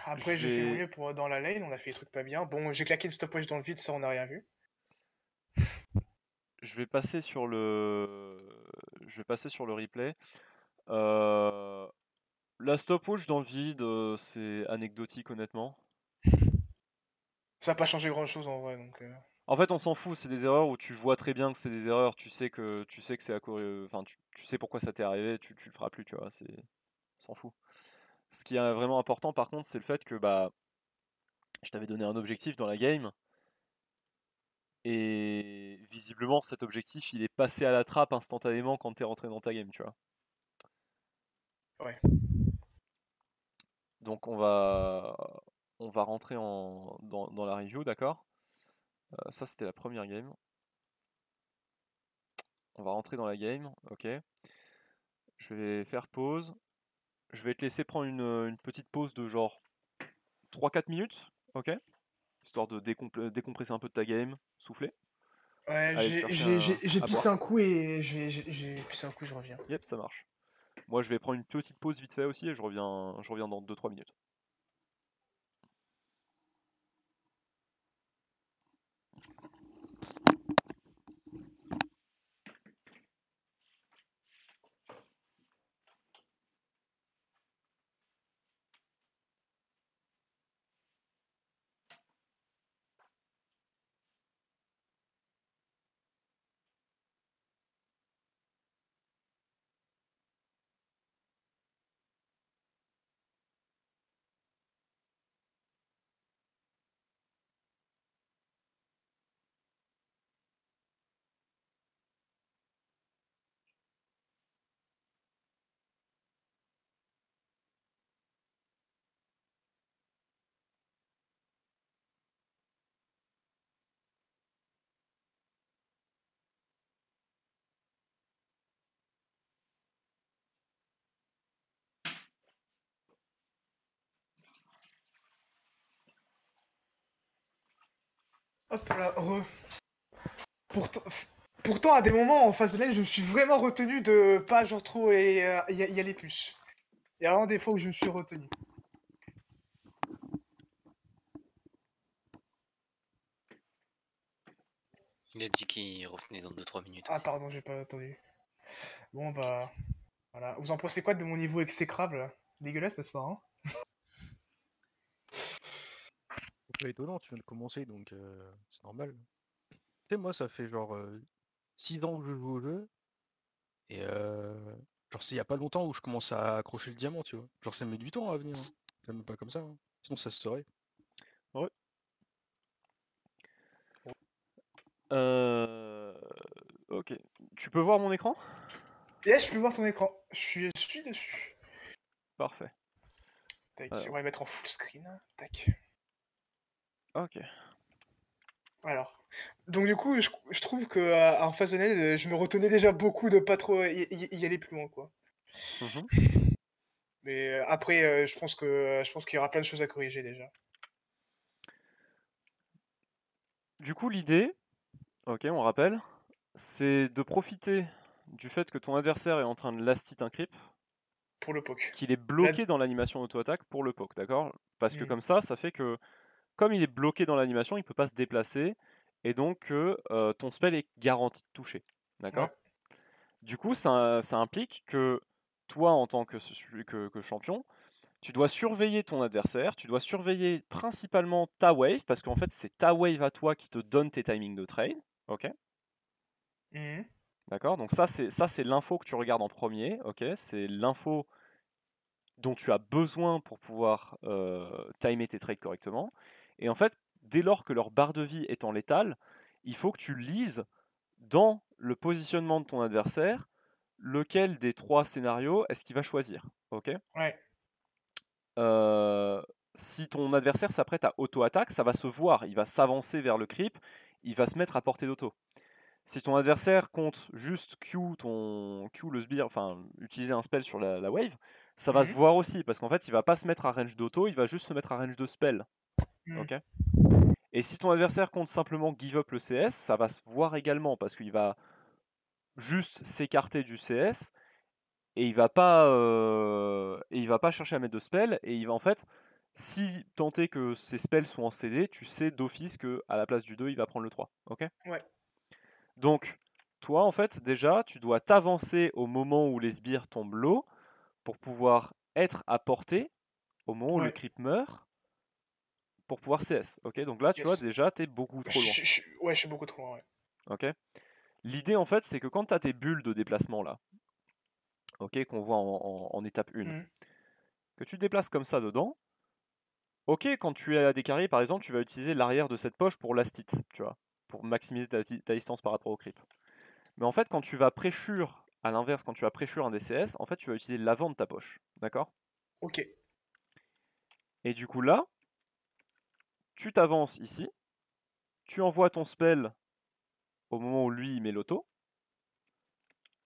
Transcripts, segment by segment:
Après, Je j'ai fait mon vais... mieux pour dans la lane, on a fait des trucs pas bien. Bon, j'ai claqué une stopwatch dans le vide, ça on n'a rien vu. Je vais passer sur le... Je vais passer sur le replay. Euh, La stopwatch dans le vide, c'est anecdotique honnêtement. Ça a pas changé grand chose en vrai, donc. En fait, on s'en fout, c'est des erreurs où tu vois très bien que c'est des erreurs, tu sais que c'est à cause, enfin, tu sais pourquoi ça t'est arrivé, tu le feras plus, tu vois, on s'en fout. Ce qui est vraiment important par contre, c'est le fait que bah, je t'avais donné un objectif dans la game, et visiblement cet objectif il est passé à la trappe instantanément quand t'es rentré dans ta game, tu vois. Ouais. Donc on va rentrer dans la review, d'accord? Ça c'était la première game. On va rentrer dans la game, ok. Je vais faire pause. Je vais te laisser prendre une petite pause de genre 3-4 minutes, ok? Histoire de décompresser un peu de ta game, souffler. Ouais, Aller te chercher j'ai à pissé boire. un coup et j'ai pissé un coup, je reviens. Yep, ça marche. Moi je vais prendre une petite pause vite fait aussi et je reviens dans 2-3 minutes. Hop là, Pourtant, pourtant, à des moments en phase de lane, je me suis vraiment retenu de pas genre trop y aller plus. Il y a vraiment des fois où je me suis retenu. Il a dit qu'il revenait dans 2-3 minutes Ah aussi. pardon, j'ai pas entendu. Bon bah, voilà. Vous en pensez quoi de mon niveau exécrable? Dégueulasse, n'est-ce pas, hein? C'est pas étonnant, tu viens de commencer, donc c'est normal. Tu sais, moi, ça fait genre 6 ans que je joue au jeu, et genre, c'est il y a pas longtemps où je commence à accrocher le diamant, tu vois. Genre, ça met du temps à venir, hein. Ça met pas comme ça, hein. Sinon ça se saurait. Ouais. Ok. Tu peux voir mon écran? Yes, je peux voir ton écran. Je suis dessus. Parfait. Tac, Alors. on va le mettre en full screen. Tac. Ok. Alors. Donc du coup, je trouve que en phase de lane, je me retenais déjà beaucoup de pas trop y aller plus loin, quoi. Mhm. Mais après, je pense qu'il y aura plein de choses à corriger déjà. Du coup, l'idée, ok, on rappelle, c'est de profiter du fait que ton adversaire est en train de last hit un creep, Pour le poke. qu'il est Là... bloqué dans l'animation auto-attaque pour le poke, d'accord? Parce que Mm. comme ça fait que, comme il est bloqué dans l'animation, il peut pas se déplacer, et donc que ton spell est garanti de toucher, d'accord? Ouais. Du coup, ça implique que toi, en tant que champion, tu dois surveiller ton adversaire, tu dois surveiller principalement ta wave, parce qu'en fait, c'est ta wave à toi qui te donne tes timings de trade, ok? Mhm. D'accord? Donc ça, c'est l'info que tu regardes en premier, ok? C'est l'info dont tu as besoin pour pouvoir timer tes trades correctement. Et en fait, dès lors que leur barre de vie est en létale, il faut que tu lises dans le positionnement de ton adversaire lequel des trois scénarios est-ce qu'il va choisir, ok? Ouais. Si ton adversaire s'apprête à auto-attaque, ça va se voir, il va s'avancer vers le creep, il va se mettre à portée d'auto. Si ton adversaire compte juste Q le sbire, enfin utiliser un spell sur la wave, ça va se Mhm. voir aussi, parce qu'en fait il va pas se mettre à range d'auto, il va juste se mettre à range de spell. Mhm. Ok. Et si ton adversaire compte simplement give up le CS, ça va se voir également, parce qu'il va juste s'écarter du CS, et il va pas chercher à mettre de spell, et il va en fait, si tant est que ces spells sont en CD, tu sais d'office que à la place du 2, il va prendre le 3. Ok? Ouais. Donc, toi, en fait, déjà, tu dois t'avancer au moment où les sbires tombent low pour pouvoir être à portée au moment où le Ouais. creep meurt pour pouvoir CS. Ok? Donc là, tu vois, Yes. déjà, t'es beaucoup trop loin. Ouais, je suis beaucoup trop loin, ouais. Ok? L'idée, en fait, c'est que quand tu as tes bulles de déplacement là, ok, qu'on voit en étape 1, Mhm. que tu te déplaces comme ça dedans, ok, quand tu es à des carrés, par exemple, tu vas utiliser l'arrière de cette poche pour last hit, tu vois, pour maximiser ta distance par rapport au creep. Mais en fait, quand tu vas pressure, à l'inverse, quand tu vas pressure un DCS, en fait, tu vas utiliser l'avant de ta poche, d'accord? Ok. Et du coup là, tu t'avances ici, tu envoies ton spell au moment où lui il met l'auto.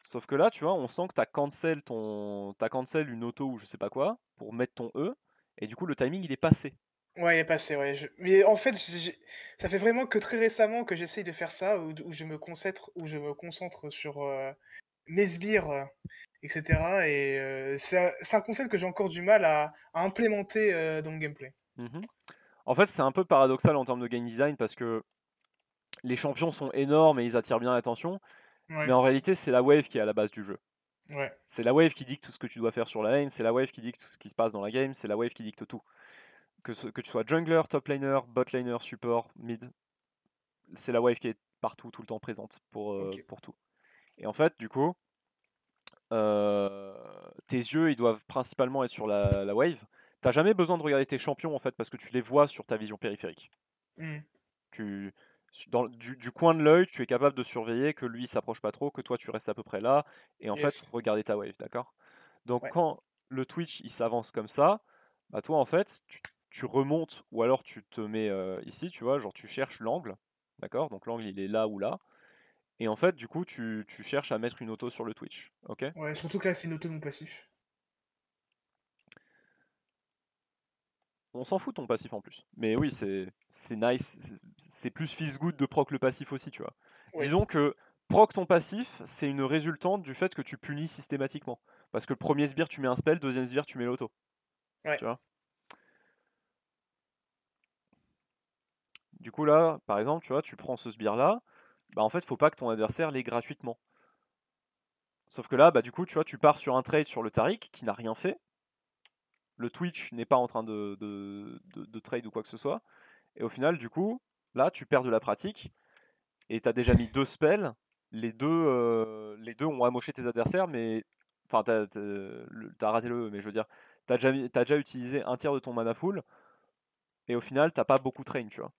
Sauf que là, tu vois, on sent que t'as cancel une auto ou je sais pas quoi pour mettre ton E, et du coup le timing il est passé. Ouais, il est passé, ouais. Mais en fait, ça fait vraiment que très récemment que j'essaye de faire ça, où je me concentre sur mes sbires, etc. Et c'est un concept que j'ai encore du mal à implémenter dans le gameplay. Mhm. En fait, c'est un peu paradoxal en termes de game design parce que les champions sont énormes et ils attirent bien l'attention, mais Ouais, en réalité, c'est la wave qui est à la base du jeu. ouais, C'est la wave qui dicte tout ce que tu dois faire sur la lane, c'est la wave qui dicte tout ce qui se passe dans la game, c'est la wave qui dicte tout. Que tu sois jungler, top laner, bot laner, support, mid, c'est la wave qui est partout, tout le temps présente ok. pour tout. Et en fait, du coup, tes yeux, ils doivent principalement être sur la wave. T'as jamais besoin de regarder tes champions, en fait, parce que tu les vois sur ta vision périphérique. Mhm. Tu, du coin de l'œil, tu es capable de surveiller que lui s'approche pas trop, que toi tu restes à peu près là, et en fait, Yes. regarder ta wave, d'accord? Donc Ouais. quand le Twitch il s'avance comme ça, bah toi en fait, tu remontes ou alors tu te mets ici, tu vois, genre tu cherches l'angle, d'accord? Donc l'angle il est là ou là, et en fait, du coup, tu cherches à mettre une auto sur le Twitch, ok? Ouais, surtout que là, c'est une auto non passif. On s'en fout de ton passif en plus. Mais oui, c'est nice, c'est plus feels good de proc le passif aussi, tu vois. Ouais. Disons que proc ton passif, c'est une résultante du fait que tu punis systématiquement. Parce que le premier sbire, tu mets un spell, deuxième sbire, tu mets l'auto. Ouais. Tu vois. Du coup là, par exemple, tu vois, tu prends ce sbire là, bah en fait, faut pas que ton adversaire l'ait gratuitement. Sauf que là, bah du coup, tu vois, tu pars sur un trade sur le Taric qui n'a rien fait. Le Twitch n'est pas en train de trade ou quoi que ce soit. Et au final, du coup, là, tu perds de la pratique. Et t'as déjà mis 2 spells, les deux ont amoché tes adversaires, mais. Enfin, t'as raté le E, mais je veux dire, t'as déjà utilisé un tiers de ton mana pool, et au final, t'as pas beaucoup train, tu vois.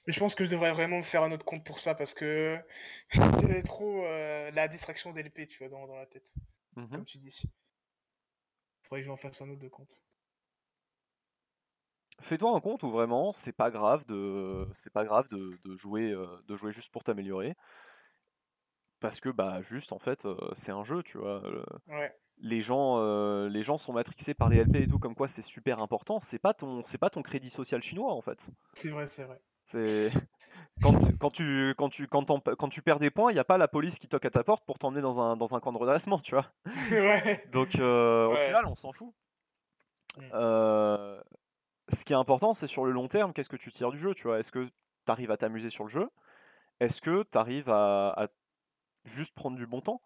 Mais je pense que je devrais vraiment me faire un autre compte pour ça parce que j'avais trop la distraction d'LP, tu vois, dans la tête, Mhm. comme tu dis. Faudrait que je m'en fasse un autre de compte. Fais-toi un compte où vraiment, c'est pas grave de jouer juste pour t'améliorer, parce que bah juste en fait, c'est un jeu, tu vois. Ouais, Les gens sont matrixés par les LP et tout, comme quoi c'est super important. C'est pas ton crédit social chinois en fait. c'est vrai, c'est vrai. C'est quand tu perds des points, il n'y a pas la police qui toque à ta porte pour t'emmener dans un camp de redressement, tu vois. Ouais, Donc au ouais. final, on s'en fout. Mm. Euh, Ce qui est important, c'est sur le long terme, qu'est-ce que tu tires du jeu, tu vois. Est-ce que tu arrives à t'amuser sur le jeu? Est-ce que tu arrives à juste prendre du bon temps?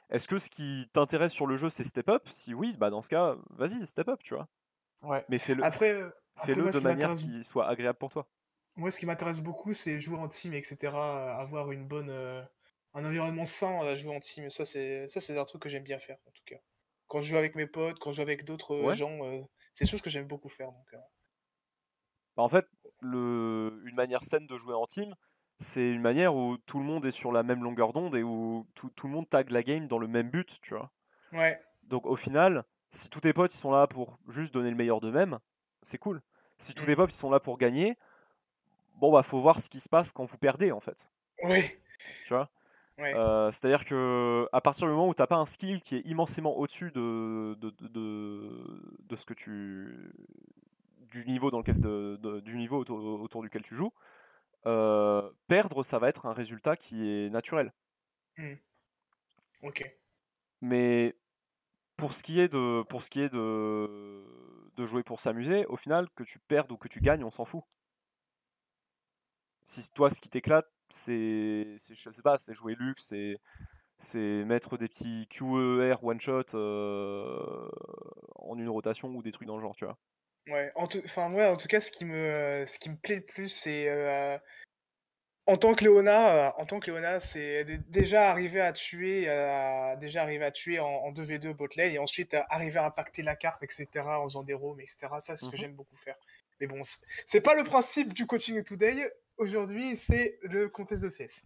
Est-ce que ce qui t'intéresse sur le jeu, c'est step up? Si oui, bah dans ce cas, vas-y, step up, tu vois. Ouais. Mais fais-le Moi, de manière qui soit agréable pour toi. ce qui m'intéresse beaucoup, c'est jouer en team, etc. Avoir une bonne, un environnement sain à jouer en team. Ça, c'est un truc que j'aime bien faire, en tout cas. Quand je joue avec mes potes, quand je joue avec d'autres Ouais. gens, c'est des choses que j'aime beaucoup faire. Donc, Bah, en fait, une manière saine de jouer en team, c'est une manière où tout le monde est sur la même longueur d'onde et où tout le monde tag la game dans le même but, tu vois. ouais. Donc au final, si tous tes potes ils sont là pour juste donner le meilleur d'eux-mêmes, c'est cool. Si tous tes Mm. potes ils sont là pour gagner, bon bah faut voir ce qui se passe quand vous perdez en fait, Ouais. tu vois. Ouais. C'est-à-dire que à partir du moment où t'as pas un skill qui est immensément au-dessus de ce que du niveau dans lequel du niveau autour duquel tu joues, perdre, ça va être un résultat qui est naturel. Mm. Ok. Mais pour ce qui est de de jouer pour s'amuser, au final, que tu perdes ou que tu gagnes, on s'en fout. Si toi, ce qui t'éclate, je sais pas, c'est jouer luxe, c'est mettre des petits QER one-shot en une rotation ou des trucs dans le genre, tu vois. Ouais, en tout cas, ce qui me plaît le plus, c'est en tant que Léona, c'est déjà arriver à tuer en 2v2 bot lane et ensuite arriver à impacter la carte, etc., en faisant des roams, etc. Ça, c'est ce que Mhm. j'aime beaucoup faire. Mais bon, c'est pas le principe du coaching today. Aujourd'hui, c'est le contest de CS.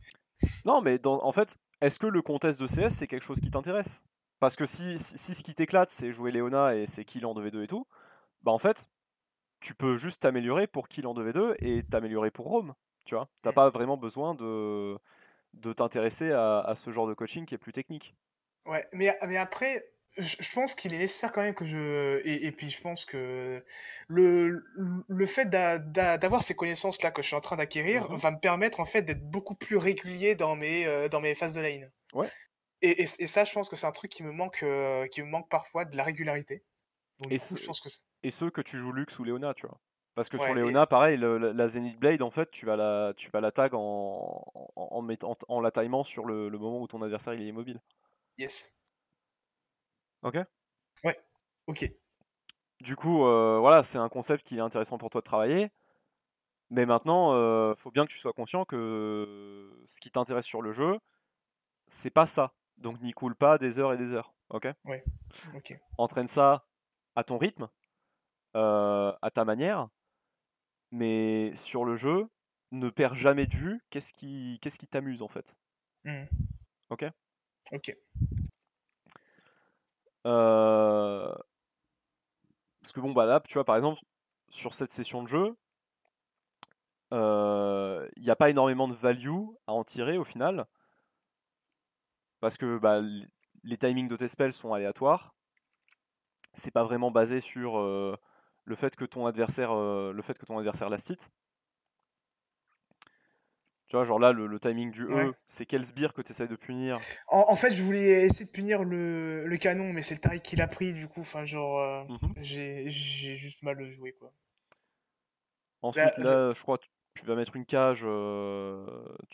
Non, mais en fait, est-ce que le contest de CS, c'est quelque chose qui t'intéresse? Parce que si ce qui t'éclate, c'est jouer Léona et c'est kill en 2v2 et tout, bah en fait, tu peux juste t'améliorer pour kill en 2v2 et t'améliorer pour roam, tu vois. T'as Mm. pas vraiment besoin de t'intéresser à ce genre de coaching qui est plus technique. Ouais, mais après, je pense qu'il est nécessaire quand même que et puis je pense que le fait d'avoir ces connaissances-là que je suis en train d'acquérir Mhm. va me permettre en fait d'être beaucoup plus régulier dans mes phases de lane. Ouais. Et ça, je pense que c'est un truc qui me manque parfois, de la régularité. Donc Et, du coup, je pense que et ceux que tu joues Lux ou Léona, tu vois. Parce que sur ouais, Léona, pareil, la Zenith Blade, en fait, tu vas la tag en la timant sur le moment où ton adversaire il est immobile. yes. Ok. Ouais, ok. Du coup, voilà, c'est un concept qui est intéressant pour toi de travailler. Mais maintenant, faut bien que tu sois conscient que ce qui t'intéresse sur le jeu, c'est pas ça. Donc n'y coule pas des heures et des heures. Ok. Ouais, ok. Entraîne ça à ton rythme, à ta manière. Mais sur le jeu, ne perds jamais de vue qu'est-ce qui t'amuse en fait. Mhm. Ok. Ok. Parce que bon, bah là, tu vois, par exemple, sur cette session de jeu, il n'y a pas énormément de value à en tirer au final. Parce que bah, les timings de tes spells sont aléatoires. C'est pas vraiment basé sur le fait que ton adversaire last hit. Tu vois, genre là, le timing du Ouais. E, c'est quel sbire que tu essaies de punir. En fait, je voulais essayer de punir le canon, mais c'est le target qui l'a pris, du coup, enfin, genre, Mhm. j'ai juste mal joué, quoi. Ensuite, Là, là, je crois que tu vas mettre une cage, tu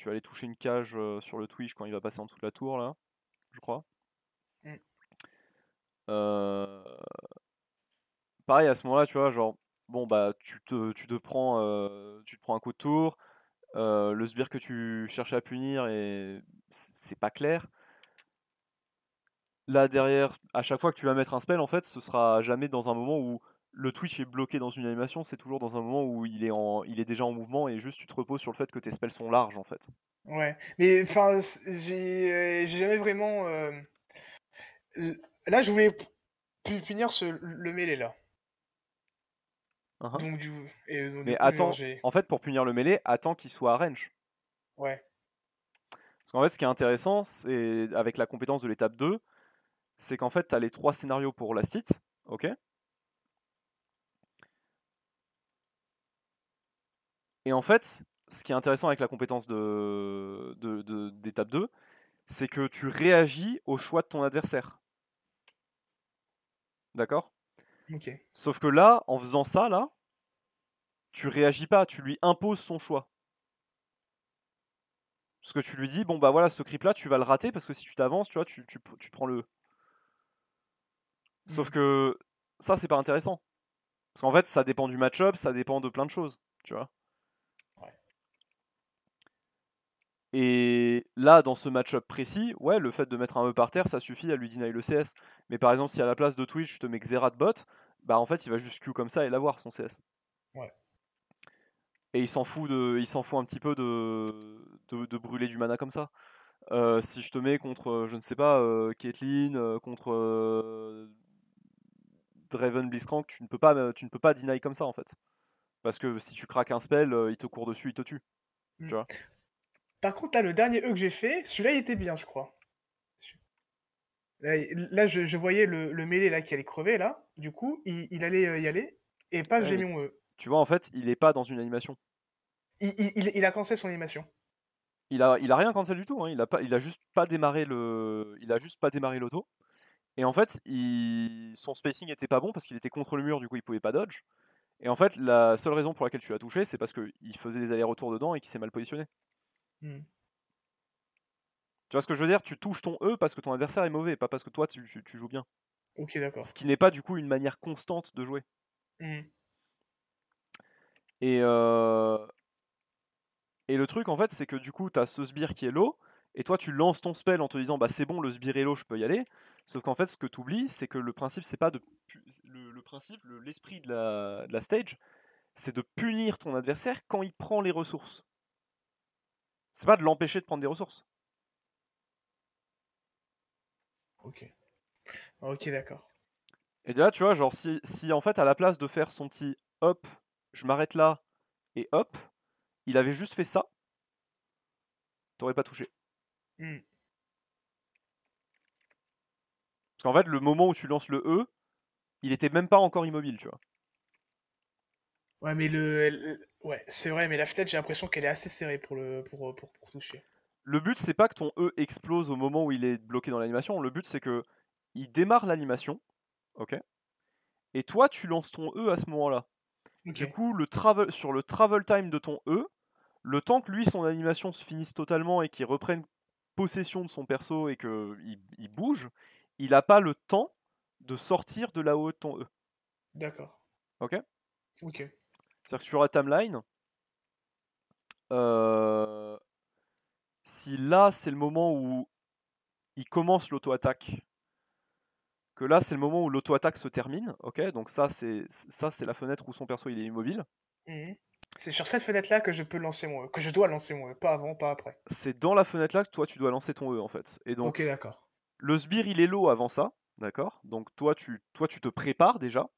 vas aller toucher une cage sur le Twitch quand il va passer en dessous de la tour, là, je crois. Mm. Euh, Pareil, à ce moment-là, tu vois, genre, bon, bah, tu te prends un coup de tour, le sbire que tu cherches à punir, et c'est pas clair. Là, derrière, à chaque fois que tu vas mettre un spell, en fait, ce sera jamais dans un moment où le Twitch est bloqué dans une animation, c'est toujours dans un moment où il est déjà en mouvement et juste tu te reposes sur le fait que tes spells sont larges, en fait. Ouais, mais enfin, j'ai jamais vraiment. Là, je voulais punir le mêlé là. Uhum. Donc, du Mais coup, genre, attends, j'ai. en fait, pour punir le mêlé, attends qu'il soit à range. Ouais. Parce qu'en fait, ce qui est intéressant, c'est avec la compétence de l'étape 2, c'est qu'en fait, tu as les 3 scénarios pour la site, ok. Et en fait, ce qui est intéressant avec la compétence d'étape 2, c'est que tu réagis au choix de ton adversaire. D'accord? Ok. Sauf que là, en faisant ça, là, tu réagis pas, tu lui imposes son choix. Parce que tu lui dis, bon bah voilà, ce creep là, tu vas le rater parce que si tu t'avances, tu vois, tu prends le. Sauf Mm. que ça, c'est pas intéressant. Parce qu'en fait, ça dépend du match-up, ça dépend de plein de choses, tu vois. Ouais. Et là, dans ce match-up précis, ouais, le fait de mettre un E par terre, ça suffit à lui deny le CS. Mais par exemple, si à la place de Twitch, je te mets Xerath bot, bah en fait, il va juste Q comme ça et l'avoir son CS. Ouais. Et il s'en fout un petit peu de brûler du mana comme ça. Si je te mets contre, je ne sais pas, Caitlyn, contre Draven Blitzcrank, tu ne peux pas deny comme ça en fait. Parce que si tu craques un spell, il te court dessus, il te tue. Mm. Tu vois. Par contre, là, le dernier E que j'ai fait, celui-là, il était bien, je crois. Là, je voyais le mêlé là qui allait crever là. Du coup, il allait y aller. Et paf, Ouais, j'ai mais mis mon E. tu vois, en fait, il est pas dans une animation. Il a cancellé son animation. Il a rien cancel du tout. Hein. Il a juste pas démarré l'auto. Et en fait, son spacing était pas bon parce qu'il était contre le mur, du coup il pouvait pas dodge. Et en fait, la seule raison pour laquelle tu l'as touché, c'est parce qu'il faisait des allers-retours dedans et qu'il s'est mal positionné. Hmm. Tu vois ce que je veux dire? Tu touches ton E parce que ton adversaire est mauvais, pas parce que toi tu joues bien. Ok, d'accord. Ce qui n'est pas du coup une manière constante de jouer. Hmm. Et le truc en fait, c'est que du coup, t'as ce sbire qui est low, et toi tu lances ton spell en te disant bah c'est bon, le sbire est low, je peux y aller. Sauf qu'en fait, ce que tu oublies, c'est que le principe, c'est pas de. Le principe, l'esprit de la stage, c'est de punir ton adversaire quand il prend les ressources. C'est pas de l'empêcher de prendre des ressources. Ok. Ok, d'accord. Et là, tu vois, genre, si en fait, à la place de faire son petit hop, je m'arrête là, et hop, il avait juste fait ça, t'aurais pas touché. Hmm. Parce qu'en fait, le moment où tu lances le E, il était même pas encore immobile, tu vois. Ouais, mais ouais, c'est vrai, mais la fenêtre, j'ai l'impression qu'elle est assez serrée pour toucher. Le but, c'est pas que ton E explose au moment où il est bloqué dans l'animation. Le but, c'est que il démarre l'animation, ok. Et toi, tu lances ton E à ce moment-là. Du Ok. coup, sur le travel time de ton E, le temps que lui, son animation se finisse totalement et qu'il reprenne possession de son perso et qu'il bouge, il a pas le temps de sortir de là-haut de ton E. D'accord. Ok. Ok. C'est-à-dire que sur la timeline, euh, si là, c'est le moment où il commence l'auto-attaque, que là, c'est le moment où l'auto-attaque se termine, ok. Donc ça, c'est la fenêtre où son perso il est immobile. Mhm. C'est sur cette fenêtre-là que je peux lancer mon E, que je dois lancer mon E, pas avant, pas après. C'est dans la fenêtre là que toi tu dois lancer ton E en fait. Et Ok, donc d'accord. le sbire il est low avant ça, d'accord. Donc toi tu te prépares déjà.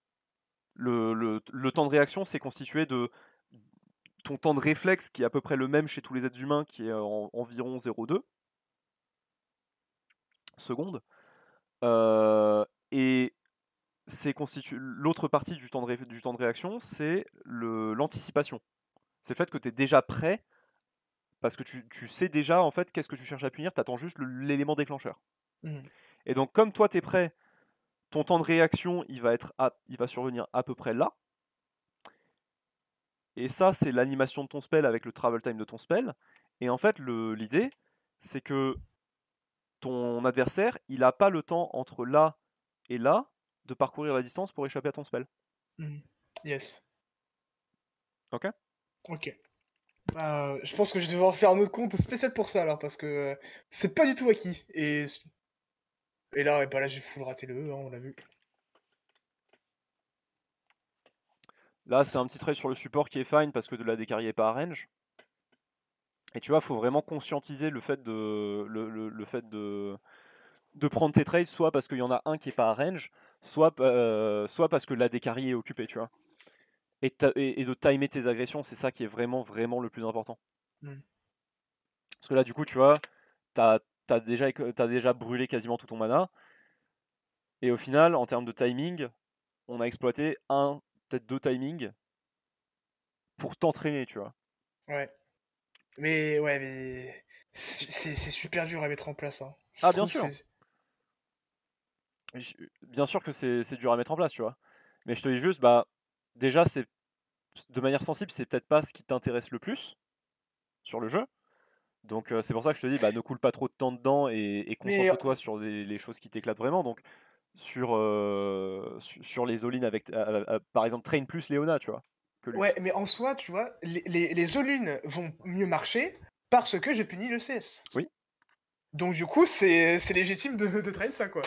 Le temps de réaction c'est constitué de ton temps de réflexe qui est à peu près le même chez tous les êtres humains qui est environ 0,2 secondes. Et c'est l'autre partie du temps de réaction, c'est l'anticipation. C'est le fait que tu es déjà prêt parce que tu sais déjà en fait qu'est-ce que tu cherches à punir, tu attends juste l'élément déclencheur. Mhm. Et donc comme toi tu es prêt, ton temps de réaction il va survenir à peu près là. Et ça c'est l'animation de ton spell avec le travel time de ton spell. Et en fait l'idée c'est que ton adversaire il n'a pas le temps entre là et là de parcourir la distance pour échapper à ton spell. Mhm. Yes. Ok. Ok. Bah, je pense que je vais devoir faire un autre compte spécial pour ça alors, parce que c'est pas du tout acquis. Et là, bah là, j'ai full raté le E, hein, on l'a vu. Là c'est un petit trait sur le support qui est fine parce que de la décarrier est pas à range. Et tu vois, faut vraiment conscientiser le fait le fait de prendre tes trades, soit parce qu'il y en a un qui est pas à range, soit parce que la décarry est occupée, tu vois. Et de timer tes agressions, c'est ça qui est vraiment, vraiment le plus important. Mhm. Parce que là, du coup, tu vois, t'as déjà brûlé quasiment tout ton mana. Et au final, en termes de timing, on a exploité peut-être deux timings pour t'entraîner, tu vois. Ouais. Mais c'est super dur à mettre en place, hein. Je Ah, bien trouve que sûr. c'est... Bien sûr que c'est dur à mettre en place, tu vois. Mais je te dis juste, bah, déjà, de manière sensible, c'est peut-être pas ce qui t'intéresse le plus sur le jeu. Donc c'est pour ça que je te dis, bah, ne coule pas trop de temps dedans et Mais concentre-toi sur les choses qui t'éclatent vraiment. Donc sur les all-in avec, par exemple, Train plus Leona, tu vois, que ouais, Lux. mais en soi, tu vois, les all-in vont mieux marcher parce que je punis le CS. Oui. Donc du coup, c'est légitime de train ça, quoi.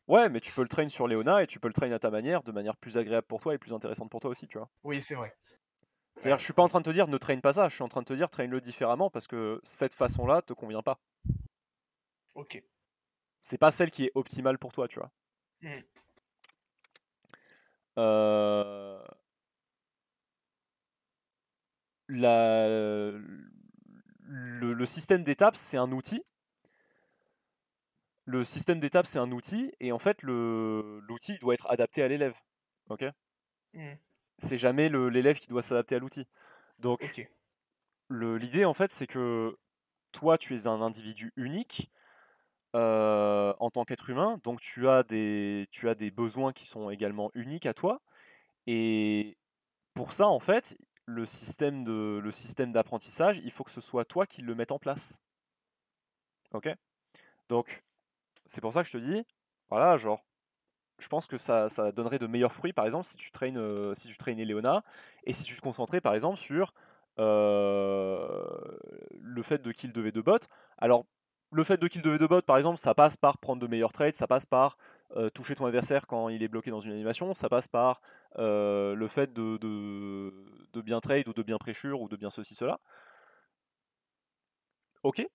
Ouais, mais tu peux le train sur Leona et tu peux le train à ta manière, de manière plus agréable pour toi et plus intéressante pour toi aussi, tu vois. Oui, c'est vrai. C'est-à-dire, Ouais, je suis pas en train de te dire ne train pas ça, je suis en train de te dire train-le différemment parce que cette façon-là te convient pas. ok. C'est pas celle qui est optimale pour toi, tu vois. Hmm. Euh, la- le système d'étapes, c'est un outil. Le système d'étapes, c'est un outil, et en fait, l'outil doit être adapté à l'élève. Ok. Hmm. C'est jamais l'élève qui doit s'adapter à l'outil. Donc, Ok. l'idée, en fait, c'est que toi, tu es un individu unique. en tant qu'être humain, donc tu as des besoins qui sont également uniques à toi. Et pour ça, en fait, le système d'apprentissage, il faut que ce soit toi qui le mette en place. Ok? Donc, c'est pour ça que je te dis, voilà, genre, je pense que ça donnerait de meilleurs fruits, par exemple, si tu traînais Léona, et si tu te concentrais, par exemple, sur le fait de kill de V2 bot. Alors, le fait de kill de V2 bot, par exemple, ça passe par prendre de meilleurs trades, ça passe par toucher ton adversaire quand il est bloqué dans une animation, ça passe par le fait de bien trade, ou de bien pressure, ou de bien ceci, cela. Ok,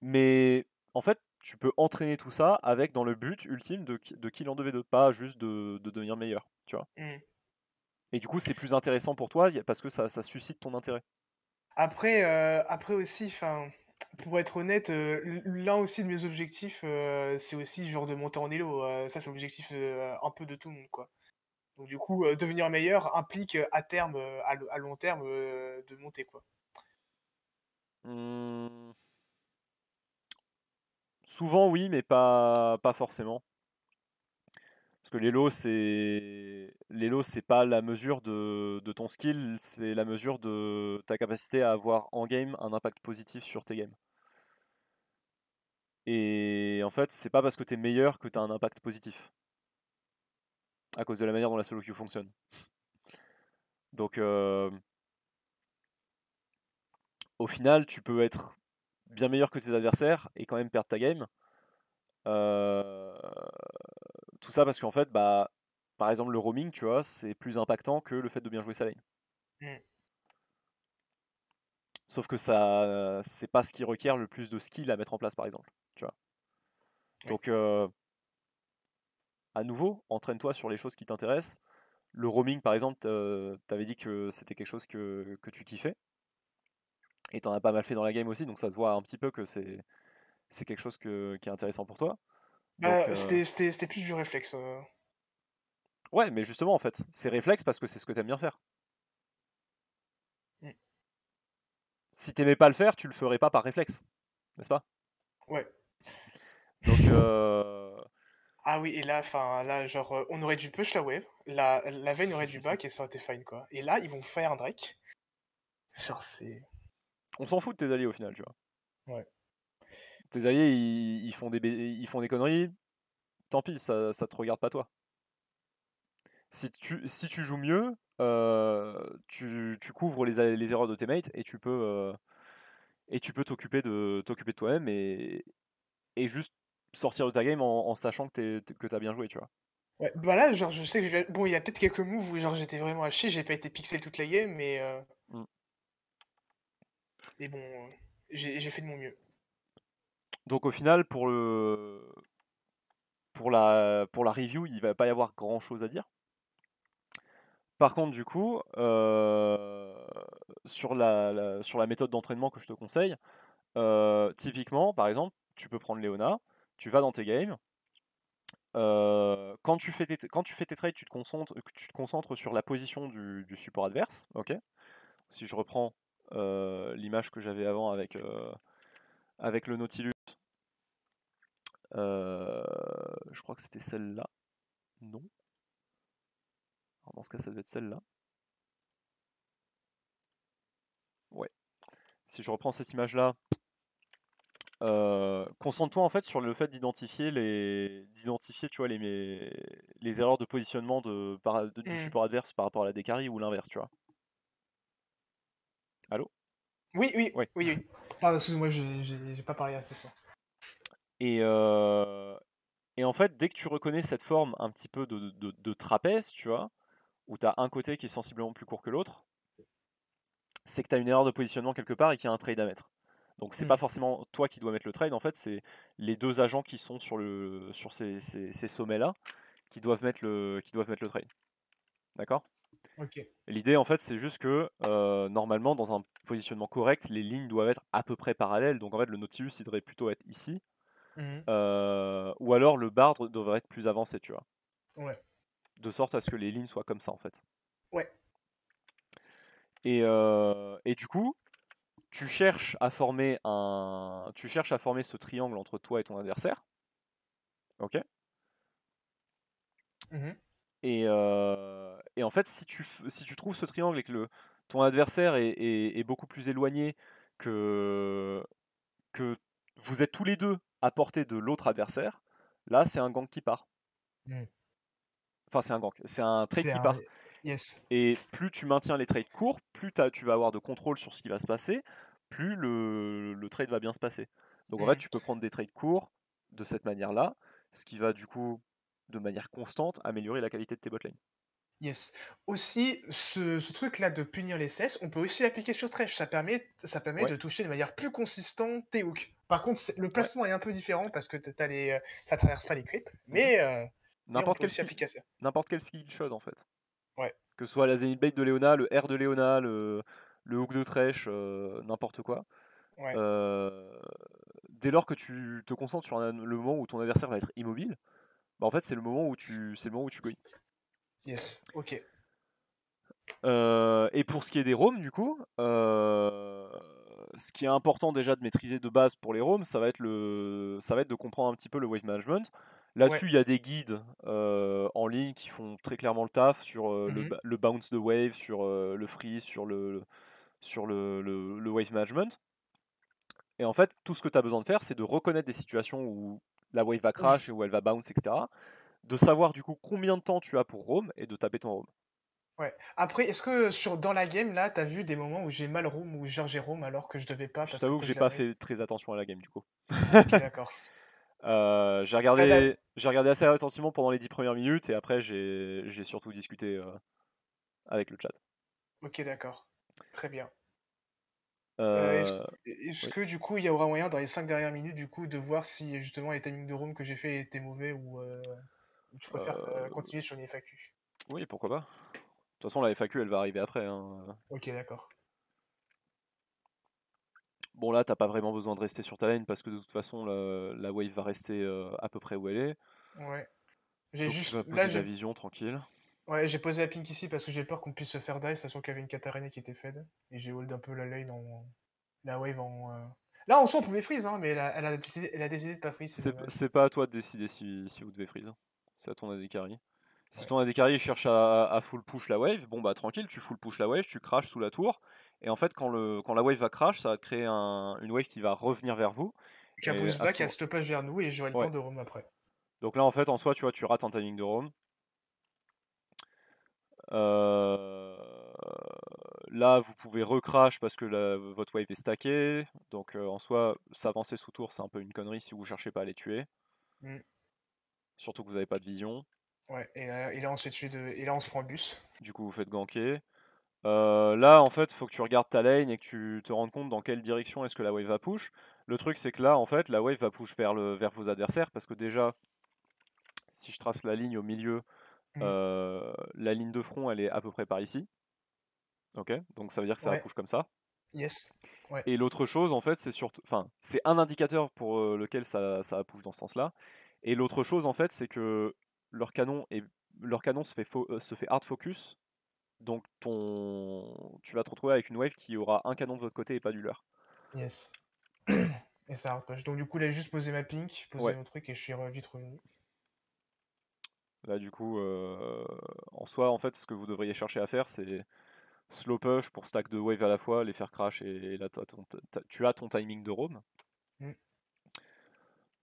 mais en fait, tu peux entraîner tout ça avec dans le but ultime de kill en 2v2, pas juste de devenir meilleur, tu vois. Hmm. Et du coup, c'est plus intéressant pour toi parce que ça suscite ton intérêt. Après aussi, enfin, pour être honnête, l'un aussi de mes objectifs, c'est aussi genre de monter en elo. Ça, c'est l'objectif un peu de tout le monde, quoi. Donc du coup, devenir meilleur implique à terme, à long terme, de monter, quoi. Hmm, souvent, oui, mais pas forcément. Parce que l'elo, c'est pas la mesure de ton skill, c'est la mesure de ta capacité à avoir en game un impact positif sur tes games. Et en fait, c'est pas parce que t'es meilleur que t'as un impact positif. À cause de la manière dont la solo queue fonctionne. Donc, au final, tu peux être bien meilleur que tes adversaires et quand même perdre ta game. Tout ça parce qu'en fait, bah, par exemple, le roaming, tu vois, c'est plus impactant que le fait de bien jouer sa lane. Hmm. Sauf que ça, c'est pas ce qui requiert le plus de skill à mettre en place, par exemple. Tu vois. Oui. Donc, à nouveau, entraîne-toi sur les choses qui t'intéressent. Le roaming, par exemple, t'avais dit que c'était quelque chose que tu kiffais. Et t'en as pas mal fait dans la game aussi, donc ça se voit un petit peu que c'est quelque chose qui est intéressant pour toi. Donc, Bah, c'était plus du réflexe. ouais, mais justement, en fait, c'est réflexe parce que c'est ce que t'aimes bien faire. Hmm. Si t'aimais pas le faire, tu le ferais pas par réflexe, n'est-ce pas? Ouais. Donc, Ah oui, et là, enfin, là, genre, on aurait dû push la wave, la Vayne aurait dû back et ça aurait été fine, quoi. Et là, ils vont faire un Drake. Genre, c'est... on s'en fout de tes alliés au final, tu vois. Ouais. Tes alliés, ils font ils font des conneries, tant pis, ça te regarde pas toi. Si tu joues mieux, tu couvres les erreurs de tes mates et tu peux t'occuper de toi-même et juste sortir de ta game en sachant que t'as bien joué, tu vois. Ouais, bah là, genre, je sais que bon, il y a peut-être quelques moves où genre j'étais vraiment à chier, j'ai pas été pixel toute la game, Mm. mais bon, j'ai fait de mon mieux. Donc au final, pour la review, il va pas y avoir grand chose à dire. Par contre, du coup, sur la méthode d'entraînement que je te conseille, typiquement, par exemple, tu peux prendre Léona, tu vas dans tes games. Quand tu fais tes trades, tu te concentres sur la position du support adverse. Ok. Si je reprends l'image que j'avais avant avec le Nautilus, je crois que c'était celle-là. Non. Alors dans ce cas, ça devait être celle-là. Ouais. Si je reprends cette image-là, concentre-toi en fait sur le fait d'identifier tu vois, les erreurs de positionnement du Hmm. support adverse par rapport à la décarie ou l'inverse, tu vois. Allô? Oui, oui, Ouais. oui, oui. Pardon, excuse-moi, j'ai pas parlé assez fort. Et, et en fait, dès que tu reconnais cette forme un petit peu de trapèze, tu vois, où tu as un côté qui est sensiblement plus court que l'autre, c'est que tu as une erreur de positionnement quelque part et qu'il y a un trade à mettre. Donc c'est Hmm. pas forcément toi qui dois mettre le trade, en fait, c'est les deux agents qui sont sur ces sommets-là qui doivent mettre le trade. D'accord? Ok. L'idée, en fait, c'est juste que normalement, dans un positionnement correct, les lignes doivent être à peu près parallèles. Donc en fait, le Nautilus, il devrait plutôt être ici. Mhm. Ou alors le bar devrait être plus avancé, tu vois. Ouais. De sorte à ce que les lignes soient comme ça, en fait. Ouais. Et du coup, tu cherches à former ce triangle entre toi et ton adversaire. Ok. Mhm. Et en fait, si tu trouves ce triangle et que ton adversaire est beaucoup plus éloigné que vous êtes tous les deux à portée de l'autre adversaire, là c'est un gank qui part. Mhm. Enfin, c'est un gank, c'est un trade C'est qui un... part. Yes. Et plus tu maintiens les trades courts, plus tu vas avoir de contrôle sur ce qui va se passer, plus le trade va bien se passer. Donc en fait, Mhm. tu peux prendre des trades courts de cette manière-là, ce qui va du coup, de manière constante, améliorer la qualité de tes botlane. Yes. Aussi, ce truc-là de punir les cesses, on peut aussi l'appliquer sur Thresh. Ça permet Ouais, de toucher de manière plus consistante tes hooks. Par contre, le ouais. placement est un peu différent parce que ça traverse pas les creeps, Mhm. mais on peut aussi appliquer à ça. N'importe quel skill shot en fait. Ouais. Que ce soit la Zenith Blade de Léona, le R de Léona, le hook de Thresh, n'importe quoi. Ouais. Dès lors que tu te concentres sur le moment où ton adversaire va être immobile, bah en fait c'est le moment où tu go. Yes. Ok. Et pour ce qui est des roams, du coup, ce qui est important déjà de maîtriser de base pour les roams, ça va être de comprendre un petit peu le wave management. Là-dessus, Ouais. il y a des guides en ligne qui font très clairement le taf sur Mhm. le bounce de wave, sur le freeze, sur le wave management. Et en fait, tout ce que tu as besoin de faire, c'est de reconnaître des situations où la wave va crash et où elle va bounce, etc. De savoir du coup combien de temps tu as pour roam et de taper ton roam. Ouais. Après, est-ce que dans la game, là, t'as vu des moments où j'ai mal roam ou j'ai roam alors que je devais pas Je parce qu'à t'avoue que cause j'ai de la pas wave? fait très attention à la game du coup. Ok, d'accord. J'ai T'as- regardé assez attentivement pendant les 10 premières minutes et après j'ai surtout discuté avec le chat. Ok, d'accord. Très bien. Euh, Est-ce oui. que du coup il y aura moyen dans les 5 dernières minutes du coup de voir si justement les timings de roam que j'ai fait étaient mauvais ou tu préfères Euh, continuer sur une FAQ? oui, pourquoi pas. De toute façon, la FAQ elle va arriver après, hein. Ok, d'accord. Bon, là, t'as pas vraiment besoin de rester sur ta lane parce que de toute façon, la wave va rester à peu près où elle est. Ouais. J'ai Donc tu vas juste. Là, poser de la vision tranquille. j'ai posé la pink ici parce que j'ai peur qu'on puisse se faire dive, sachant qu'il y avait une Katarina qui était fed. Et j'ai hold un peu la lane en. La wave en. Là, en soi, on pouvait freeze, hein, mais elle a décidé de pas freeze, c'est dommage. C'est pas à toi de décider si vous devez freeze. C'est à ton AD carry. Si Ouais. ton AD carry cherche à full push la wave, bon bah tranquille, tu full push la wave, tu crashes sous la tour. Et en fait, quand la wave va crash, ça va te créer une wave qui va revenir vers vous. Qui a Et boost à ce back et a moment. stoppage vers nous et j'aurai le temps Ouais. de roam après. Donc là, en fait, en soi, tu vois, tu rates un timing de roam. Euh, Là, vous pouvez recrash parce que votre wave est stackée. Donc en soi, s'avancer sous tour, c'est un peu une connerie si vous cherchez pas à les tuer. Mm. Surtout que vous n'avez pas de vision. Ouais, et là on se fait tuer et là on se prend le bus. Du coup, vous faites ganker. Là, en fait, faut que tu regardes ta lane et que tu te rendes compte dans quelle direction est-ce que la wave va push. Le truc, c'est que là, en fait, la wave va push vers vos adversaires parce que déjà, si je trace la ligne au milieu, Mm. la ligne de front, elle est à peu près par ici. Ok, donc ça veut dire que ça va Ouais, push comme ça. yes. Ouais. Et l'autre chose, en fait, c'est surtout, enfin, c'est un indicateur pour lequel ça push dans ce sens-là. Et l'autre chose, en fait, c'est que leur canon se fait hard focus. Donc tu vas te retrouver avec une wave qui aura un canon de votre côté et pas du leur. Yes. Et ça hardpush. Donc du coup, là, j'ai juste posé ma pink, posé Ouais. mon truc et je suis vite revenu. Là, du coup, en soi, en fait, ce que vous devriez chercher à faire, c'est slow push pour stack de wave à la fois, les faire crash, et là, tu as ton timing de roam. Mm.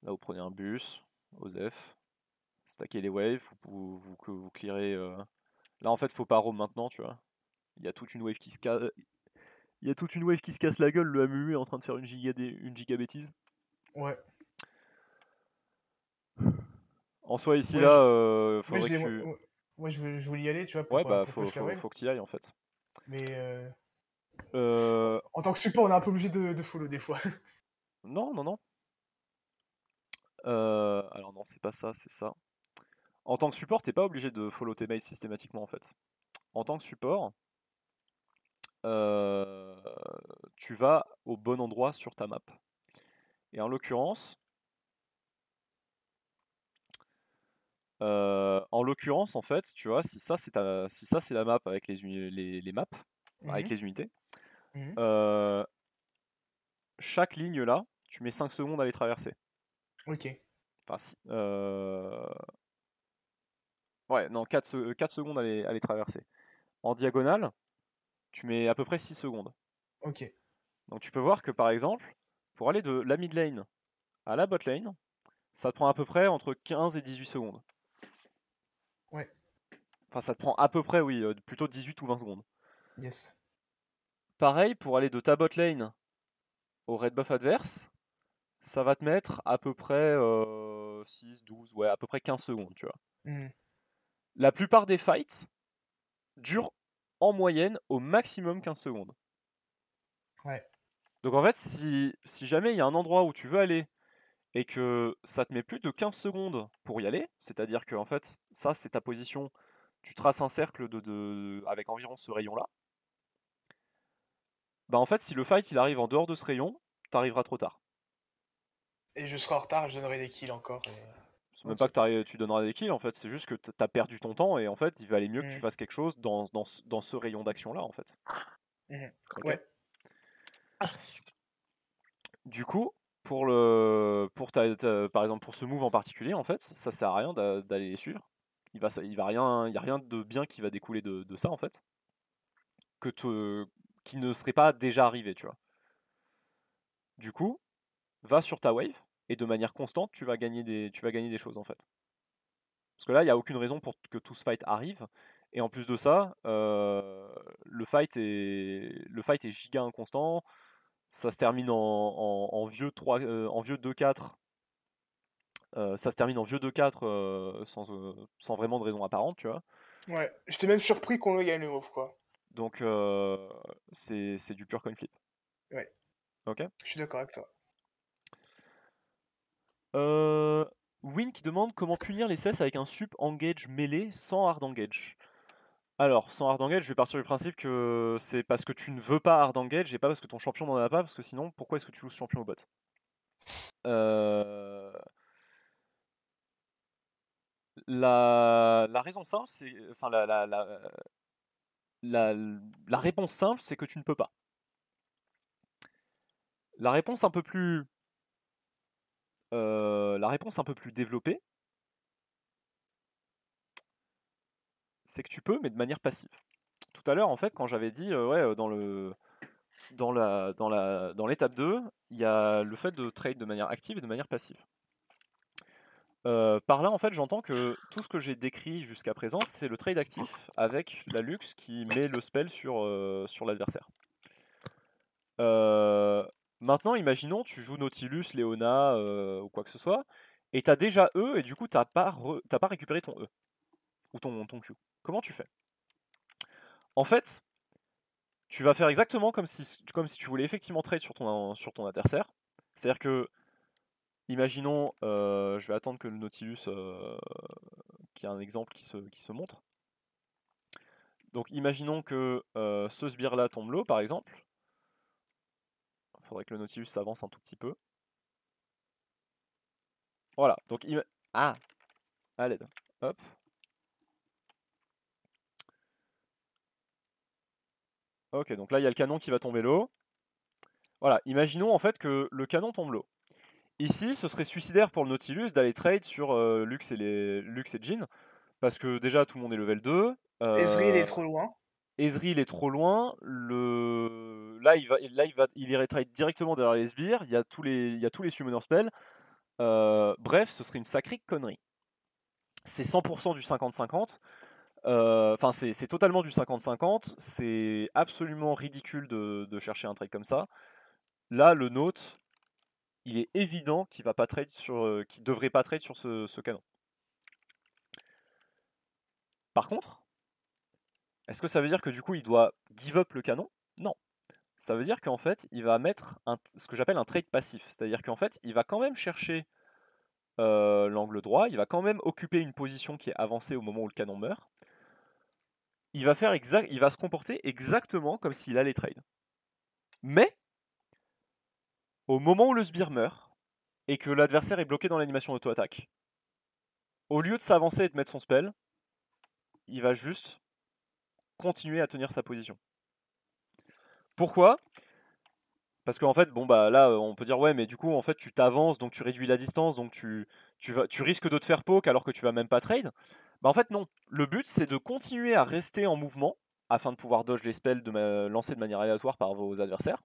Là, vous prenez un bus, Osef, stackez les waves, vous clearez. Là, en fait, faut pas roam maintenant, tu vois. Il y a toute une wave qui se casse. Il y a toute une wave qui se casse la gueule, le AMU est en train de faire une giga bêtise. Ouais. En soi, ici, Ouais, là, moi, faudrait que tu. je voulais y aller, tu vois, Ouais, bah, pour push la wave. faut que tu y ailles, en fait. Mais Euh, en tant que support, on est un peu obligé de follow des fois. Non, non, non. Alors non, c'est pas ça, c'est ça. En tant que support, t'es pas obligé de follow tes mates systématiquement en fait. En tant que support, euh, tu vas au bon endroit sur ta map. Et en l'occurrence, en fait, tu vois, si ça c'est la map avec les maps, avec Mhm. les unités, Mhm. euh, chaque ligne là, tu mets 5 secondes à les traverser. Ok. Enfin, ouais, non, 4 secondes à les traverser. En diagonale, tu mets à peu près 6 secondes. Ok. Donc tu peux voir que par exemple, pour aller de la mid lane à la bot lane, ça te prend à peu près entre 15 et 18 secondes. Ouais. Enfin, ça te prend à peu près, oui, plutôt 18 ou 20 secondes. Yes. Pareil, pour aller de ta bot lane au red buff adverse, ça va te mettre à peu près 6, 12, ouais, à peu près 15 secondes, tu vois. Mhm. La plupart des fights durent en moyenne au maximum 15 secondes. Ouais. Donc en fait, si jamais il y a un endroit où tu veux aller et que ça te met plus de 15 secondes pour y aller, c'est-à-dire que en fait, ça c'est ta position, tu traces un cercle avec environ ce rayon-là, bah en fait, si le fight il arrive en dehors de ce rayon, t'arriveras trop tard. Et je serai en retard, je donnerai des kills encore. C'est même Ok. pas que tu donneras des kills, en fait, c'est juste que t'as perdu ton temps et en fait, il va aller mieux que tu Mhm. fasses quelque chose dans ce rayon d'action-là, en fait. Mhm. Ok. Ouais. Du coup, par exemple pour ce move en particulier, en fait, ça sert à rien d'aller les suivre. Il y a rien de bien qui va découler de ça, en fait, qui ne serait pas déjà arrivé, tu vois. Du coup, va sur ta wave et de manière constante, tu vas gagner des choses, en fait. Parce que là, il n'y a aucune raison pour que tout ce fight arrive. Et en plus de ça, le fight est giga inconstant. Ça se termine en vieux 3, en vieux 2-4. Ça se termine en vieux 2-4 sans vraiment de raison apparente, tu vois. Ouais. J'étais même surpris qu'on ait gagné le move, quoi. Donc c'est du pur coin flip. Ouais. Ok. Je suis d'accord avec toi. Win qui demande comment punir les cess avec un sup engage mêlé sans hard engage. Alors, sans hard engage, je vais partir du principe que c'est parce que tu ne veux pas hard engage et pas parce que ton champion n'en a pas, parce que sinon, pourquoi est-ce que tu joues ce champion au bot? La raison simple, c'est. Enfin, la réponse simple, c'est que tu ne peux pas. La réponse un peu plus. La réponse un peu plus développée, c'est que tu peux, mais de manière passive. Tout à l'heure, en fait, quand j'avais dit, ouais, dans l'étape 2, il y a le fait de trade de manière active et de manière passive. Par là, en fait, j'entends que tout ce que j'ai décrit jusqu'à présent, c'est le trade actif avec la Lux qui met le spell sur l'adversaire. Maintenant, imaginons, tu joues Nautilus, Leona ou quoi que ce soit, et t'as déjà E, et du coup, t'as pas récupéré ton E, ou ton Q. Comment tu fais? En fait, tu vas faire exactement comme si tu voulais effectivement trade sur ton adversaire. C'est-à-dire que, imaginons, je vais attendre que le Nautilus, qui a un exemple qui se montre. Donc imaginons que ce sbire là tombe low par exemple. Il faudrait que le Nautilus s'avance un tout petit peu. Voilà, donc ah, à l'aide. Hop. Ok, donc là il y a le canon qui va tomber low. Voilà, imaginons en fait que le canon tombe low. Ici, ce serait suicidaire pour le Nautilus d'aller trade sur Lux et Jhin, parce que déjà tout le monde est level 2. Ezreal est trop loin. Ezreal est trop loin. Là, il irait trade directement derrière les sbires. Il y a tous les summoner spells. Bref, ce serait une sacrée connerie. C'est 100% du 50-50. Enfin, c'est totalement du 50-50. C'est absolument ridicule de chercher un trade comme ça. Là, le Naut, il est évident qu'il va pas trade qu'il devrait pas trade sur ce canon. Par contre, est-ce que ça veut dire que du coup il doit give up le canon? Non. Ça veut dire qu'en fait, il va mettre ce que j'appelle un trade passif. C'est-à-dire qu'en fait, il va quand même chercher l'angle droit, il va quand même occuper une position qui est avancée au moment où le canon meurt. Il va se comporter exactement comme s'il allait trade. Mais, au moment où le sbire meurt, et que l'adversaire est bloqué dans l'animation d'auto-attaque, au lieu de s'avancer et de mettre son spell, il va juste continuer à tenir sa position. Pourquoi? Parce qu'en fait, bon bah là, on peut dire ouais, mais du coup, en fait, tu t'avances, donc tu réduis la distance, donc tu risques de te faire poke alors que tu vas même pas trade. Bah en fait, non. Le but, c'est de continuer à rester en mouvement afin de pouvoir dodge les spells lancés de manière aléatoire par vos adversaires.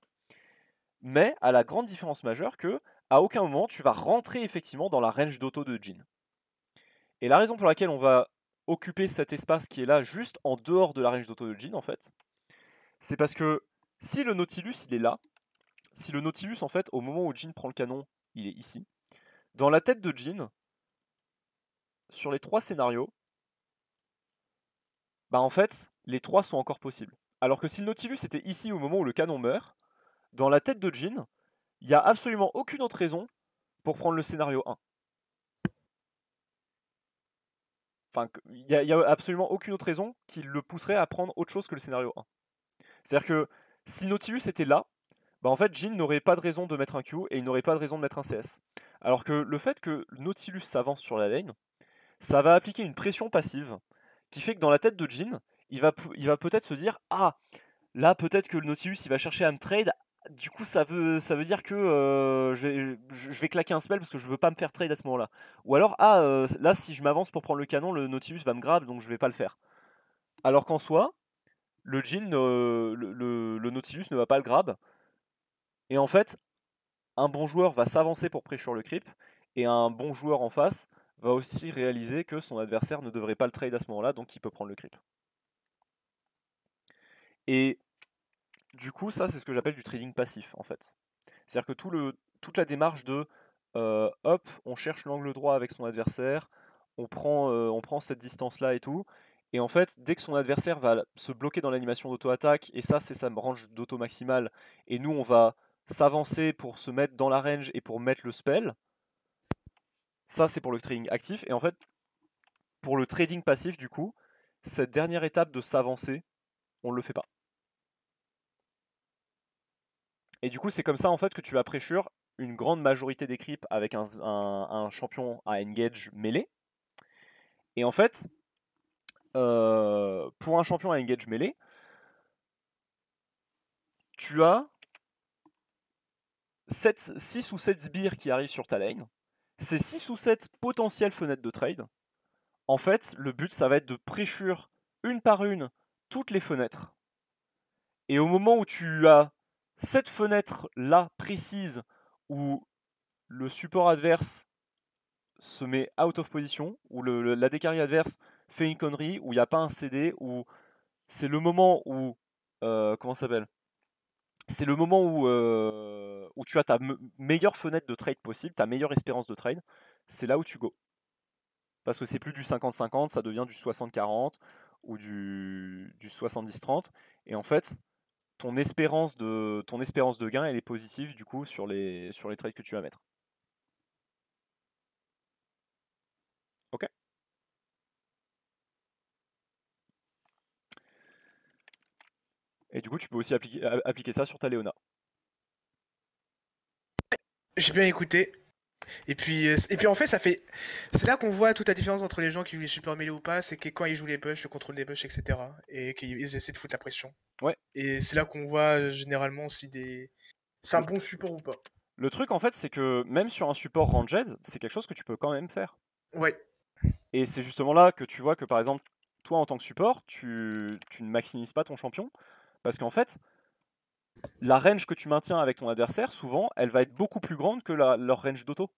Mais à la grande différence majeure que à aucun moment tu vas rentrer effectivement dans la range d'auto de Jhin. Et la raison pour laquelle on va occuper cet espace qui est là juste en dehors de la range d'auto de Jhin en fait, c'est parce que si le Nautilus il est là, si le Nautilus en fait au moment où Jhin prend le canon, il est ici, dans la tête de Jhin, sur les 3 scénarios, bah en fait les 3 sont encore possibles. Alors que si le Nautilus était ici au moment où le canon meurt, dans la tête de Jhin, il n'y a absolument aucune autre raison pour prendre le scénario 1. Enfin, il n'y a absolument aucune autre raison qui le pousserait à prendre autre chose que le scénario 1. C'est-à-dire que si Nautilus était là, bah en fait Jhin n'aurait pas de raison de mettre un Q et il n'aurait pas de raison de mettre un CS. Alors que le fait que Nautilus s'avance sur la lane, ça va appliquer une pression passive qui fait que dans la tête de Jhin, il va peut-être se dire ah, là peut-être que le Nautilus il va chercher à me trade, du coup ça veut dire que je vais claquer un spell parce que je veux pas me faire trade à ce moment-là. Ou alors là si je m'avance pour prendre le canon, le Nautilus va me grab donc je vais pas le faire. Alors qu'en soi, le Jhin, le Nautilus ne va pas le grab. Et en fait, un bon joueur va s'avancer pour pressure le creep, et un bon joueur en face va aussi réaliser que son adversaire ne devrait pas le trade à ce moment-là, donc il peut prendre le creep. Et du coup, ça c'est ce que j'appelle du trading passif en fait. C'est-à-dire que toute la démarche de hop, on cherche l'angle droit avec son adversaire, on prend cette distance-là et tout, et en fait, dès que son adversaire va se bloquer dans l'animation d'auto-attaque, et ça c'est sa range d'auto maximale, et nous on va s'avancer pour se mettre dans la range et pour mettre le spell, ça c'est pour le trading actif, et en fait, pour le trading passif du coup, cette dernière étape de s'avancer, on ne le fait pas. Et du coup, c'est comme ça en fait que tu vas pressure une grande majorité des creeps avec un champion à engage mêlé. Et en fait, pour un champion à engage mêlé, tu as 6 ou 7 sbires qui arrivent sur ta lane. Ces 6 ou 7 potentielles fenêtres de trade, en fait, le but ça va être de pressure une par une toutes les fenêtres. Et au moment où tu as cette fenêtre là précise où le support adverse se met out of position, où la décarry adverse fait une connerie, où il n'y a pas un CD, où c'est le moment où... comment ça s'appelle ? C'est le moment où tu as ta meilleure fenêtre de trade possible, ta meilleure espérance de trade, c'est là où tu go. Parce que c'est plus du 50-50, ça devient du 60-40 ou du 70-30. Et en fait, ton espérance de gain, elle est positive du coup sur les trades que tu vas mettre. Ok ? Et du coup, tu peux aussi appliquer ça sur ta Léona. J'ai bien écouté. Et puis en fait, c'est là qu'on voit toute la différence entre les gens qui jouent les super mêlés ou pas, c'est que quand ils jouent les bush, le contrôle des bush, etc. Et qu'ils essaient de foutre la pression. Ouais. Et c'est là qu'on voit généralement si c'est un bon support ou pas. Le truc en fait, c'est que même sur un support ranged, c'est quelque chose que tu peux quand même faire. Ouais. Et c'est justement là que tu vois que par exemple, toi en tant que support, tu ne maximises pas ton champion. Parce qu'en fait, la range que tu maintiens avec ton adversaire, souvent, elle va être beaucoup plus grande que leur range d'auto.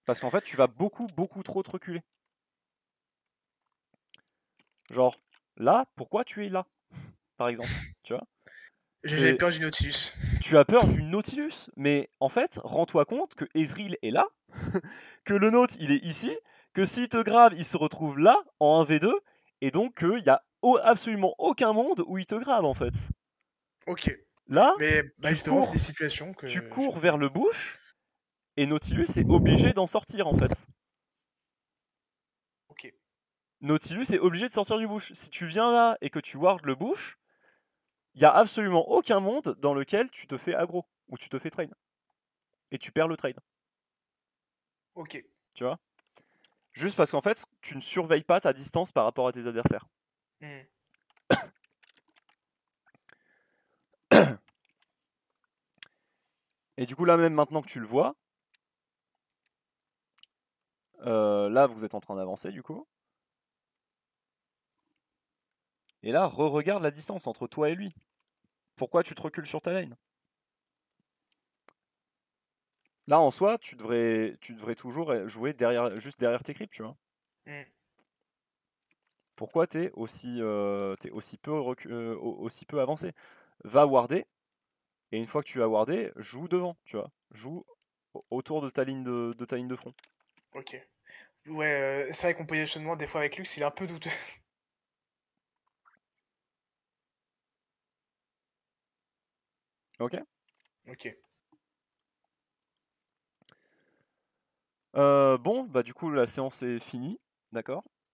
Parce qu'en fait, tu vas beaucoup trop te reculer. Genre, là, pourquoi tu es là, par exemple, tu vois ? J'avais peur du Nautilus. Tu as peur du Nautilus, mais en fait, rends-toi compte que Ezreal est là, que le Naut, il est ici, que s'il te grave, il se retrouve là, en 1v2, et donc qu'il n'y a absolument aucun monde où il te grave, en fait. Ok. Là, mais justement, c'est des situations que... Tu cours vers le bush, et Nautilus est obligé d'en sortir, en fait. Ok. Nautilus est obligé de sortir du bush. Si tu viens là et que tu ward le bush, il n'y a absolument aucun monde dans lequel tu te fais aggro, ou tu te fais trade. Et tu perds le trade. Ok. Tu vois ? Juste parce qu'en fait, tu ne surveilles pas ta distance par rapport à tes adversaires. Et du coup, là, même maintenant que tu le vois, là, vous êtes en train d'avancer, du coup. Et là, re-regarde la distance entre toi et lui. Pourquoi tu te recules sur ta lane? Là, en soi, tu devrais toujours jouer juste derrière tes creeps, tu vois. Mm. Pourquoi t'es aussi peu avancé? Va warder, et une fois que tu as wardé, joue devant, tu vois. Joue autour de ta ligne de front. Ok. Ouais, c'est vrai qu'on positionnement des fois avec Lux, il est un peu douteux. Ok. Ok. Bon, bah du coup, la séance est finie, d'accord.